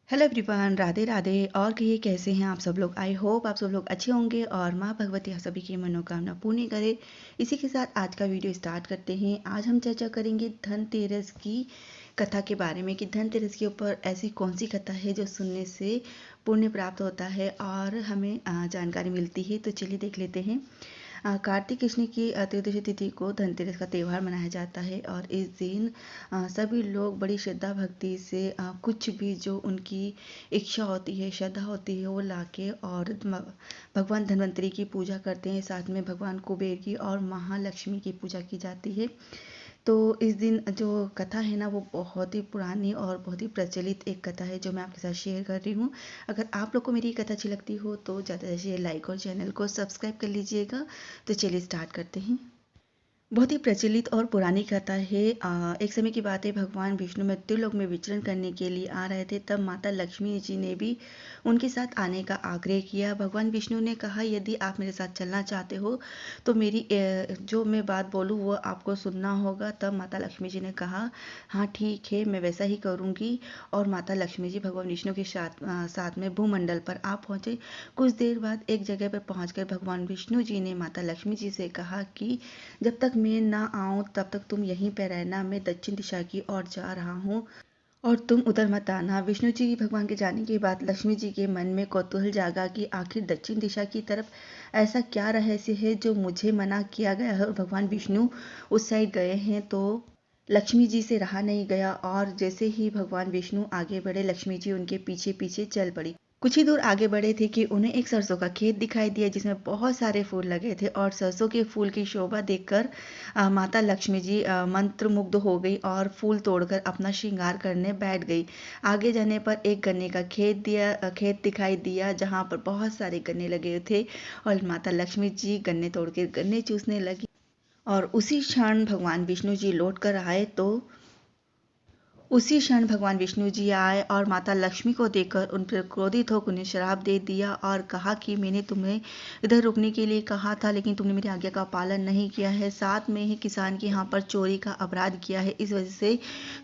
Hello everyone, Radhe Radhe. और कहिए कैसे हैं आप सब लोग। आई होप आप सब लोग अच्छे होंगे और माँ भगवती आप सभी की मनोकामना पूर्ण करे। इसी के साथ आज का वीडियो स्टार्ट करते हैं। आज हम चर्चा करेंगे धनतेरस की कथा के बारे में कि धनतेरस के ऊपर ऐसी कौन सी कथा है जो सुनने से पुण्य प्राप्त होता है और हमें जानकारी मिलती है। तो चलिए देख लेते हैं। कार्तिक कृष्ण की त्रयोदशी तिथि को धनतेरस का त्यौहार मनाया जाता है और इस दिन सभी लोग बड़ी श्रद्धा भक्ति से कुछ भी जो उनकी इच्छा होती है, श्रद्धा होती है, वो लाके और भगवान धन्वंतरी की पूजा करते हैं। साथ में भगवान कुबेर की और महालक्ष्मी की पूजा की जाती है। तो इस दिन जो कथा है ना, वो बहुत ही पुरानी और बहुत ही प्रचलित एक कथा है जो मैं आपके साथ शेयर कर रही हूँ। अगर आप लोग को मेरी कथा अच्छी लगती हो तो ज़्यादा से ज़्यादा लाइक और चैनल को सब्सक्राइब कर लीजिएगा। तो चलिए स्टार्ट करते हैं। बहुत ही प्रचलित और पुरानी कथा है। एक समय की बात है, भगवान विष्णु मृत्युलोक में विचरण करने के लिए आ रहे थे। तब माता लक्ष्मी जी ने भी उनके साथ आने का आग्रह किया। भगवान विष्णु ने कहा, यदि आप मेरे साथ चलना चाहते हो तो मेरी जो मैं बात बोलूँ वो आपको सुनना होगा। तब माता लक्ष्मी जी ने कहा, हाँ ठीक है, मैं वैसा ही करूँगी। और माता लक्ष्मी जी भगवान विष्णु के साथ में भूमंडल पर आ पहुँचे। कुछ देर बाद एक जगह पर पहुँचकर भगवान विष्णु जी ने माता लक्ष्मी जी से कहा कि जब तक मैं ना आऊं तब तक तुम यहीं पर रहना। मैं दक्षिण दिशा की ओर जा रहा हूँ और तुम उधर मत आना। विष्णु जी भगवान के जाने के बाद लक्ष्मी जी के मन में कौतूहल जागा कि आखिर दक्षिण दिशा की तरफ ऐसा क्या रहस्य है जो मुझे मना किया गया है। और भगवान विष्णु उस साइड गए हैं तो लक्ष्मी जी से रहा नहीं गया और जैसे ही भगवान विष्णु आगे बढ़े, लक्ष्मी जी उनके पीछे पीछे चल पड़ी। कुछ ही दूर आगे बढ़े थे कि उन्हें एक सरसों का खेत दिखाई दिया जिसमें बहुत सारे फूल लगे थे। और सरसों के फूल की शोभा देखकर माता लक्ष्मी जी मंत्रमुग्ध हो गई और फूल तोड़कर अपना श्रृंगार करने बैठ गई। आगे जाने पर एक गन्ने का खेत दिखाई दिया जहाँ पर बहुत सारे गन्ने लगे थे और माता लक्ष्मी जी गन्ने तोड़कर गन्ने चूसने लगी। और उसी क्षण भगवान विष्णु जी आए और माता लक्ष्मी को देखकर उन पर क्रोधित होकर उन्हें श्राप दे दिया और कहा कि मैंने तुम्हें इधर रुकने के लिए कहा था, लेकिन तुमने मेरी आज्ञा का पालन नहीं किया है। साथ में ही किसान के यहाँ पर चोरी का अपराध किया है। इस वजह से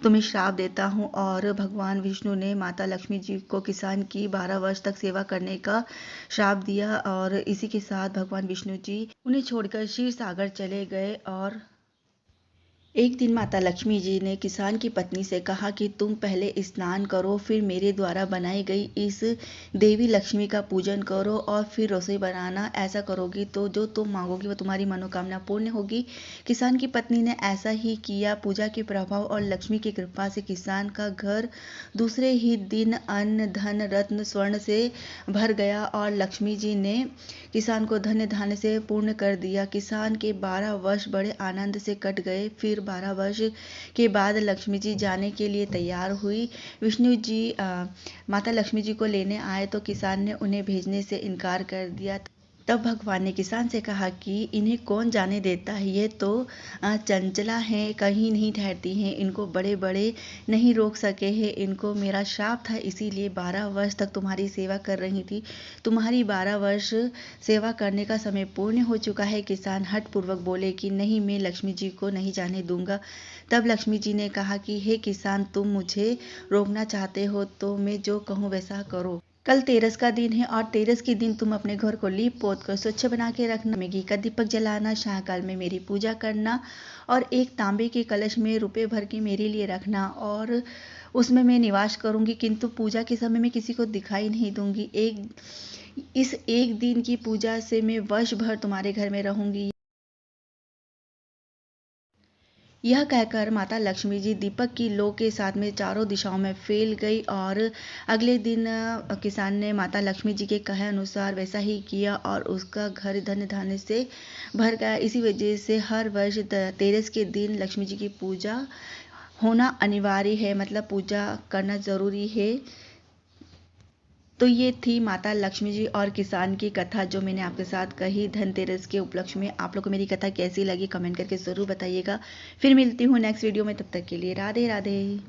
तुम्हें श्राप देता हूँ। और भगवान विष्णु ने माता लक्ष्मी जी को किसान की 12 वर्ष तक सेवा करने का श्राप दिया। और इसी के साथ भगवान विष्णु जी उन्हें छोड़कर क्षीर सागर चले गए। और एक दिन माता लक्ष्मी जी ने किसान की पत्नी से कहा कि तुम पहले स्नान करो, फिर मेरे द्वारा बनाई गई इस देवी लक्ष्मी का पूजन करो और फिर रसोई बनाना। ऐसा करोगी तो जो तुम मांगोगी वो तुम्हारी मनोकामना पूर्ण होगी। किसान की पत्नी ने ऐसा ही किया। पूजा के प्रभाव और लक्ष्मी की कृपा से किसान का घर दूसरे ही दिन अन्न धन रत्न स्वर्ण से भर गया और लक्ष्मी जी ने किसान को धन्य धान्य से पूर्ण कर दिया। किसान के 12 वर्ष बड़े आनंद से कट गए। फिर 12 वर्ष के बाद लक्ष्मी जी जाने के लिए तैयार हुई। विष्णु जी माता लक्ष्मी जी को लेने आए तो किसान ने उन्हें भेजने से इनकार कर दिया। तब भगवान ने किसान से कहा कि इन्हें कौन जाने देता है, ये तो चंचला हैं, कहीं नहीं ठहरती हैं, इनको बड़े बड़े नहीं रोक सके हैं। इनको मेरा श्राप था, इसीलिए 12 वर्ष तक तुम्हारी सेवा कर रही थी। तुम्हारी 12 वर्ष सेवा करने का समय पूर्ण हो चुका है। किसान हठपूर्वक बोले कि नहीं, मैं लक्ष्मी जी को नहीं जाने दूंगा। तब लक्ष्मी जी ने कहा कि हे किसान, तुम मुझे रोकना चाहते हो तो मैं जो कहूँ वैसा करो। कल तेरस का दिन है और तेरस के दिन तुम अपने घर को लीप पोत कर स्वच्छ बना के रखना। में घी का दीपक जलाना, सायंकाल में मेरी पूजा करना और एक तांबे के कलश में रुपए भर के मेरे लिए रखना और उसमें मैं निवास करूंगी, किंतु पूजा के समय मैं किसी को दिखाई नहीं दूंगी। इस एक दिन की पूजा से मैं वर्ष भर तुम्हारे घर में रहूंगी। यह कहकर माता लक्ष्मी जी दीपक की लौ के साथ में चारों दिशाओं में फैल गई। और अगले दिन किसान ने माता लक्ष्मी जी के कहे अनुसार वैसा ही किया और उसका घर धन धान्य से भर गया। इसी वजह से हर वर्ष तेरस के दिन लक्ष्मी जी की पूजा होना अनिवार्य है, मतलब पूजा करना ज़रूरी है। तो ये थी माता लक्ष्मी जी और किसान की कथा जो मैंने आपके साथ कही धनतेरस के उपलक्ष्य में। आप लोग को मेरी कथा कैसी लगी कमेंट करके ज़रूर बताइएगा। फिर मिलती हूँ नेक्स्ट वीडियो में, तब तक के लिए राधे राधे।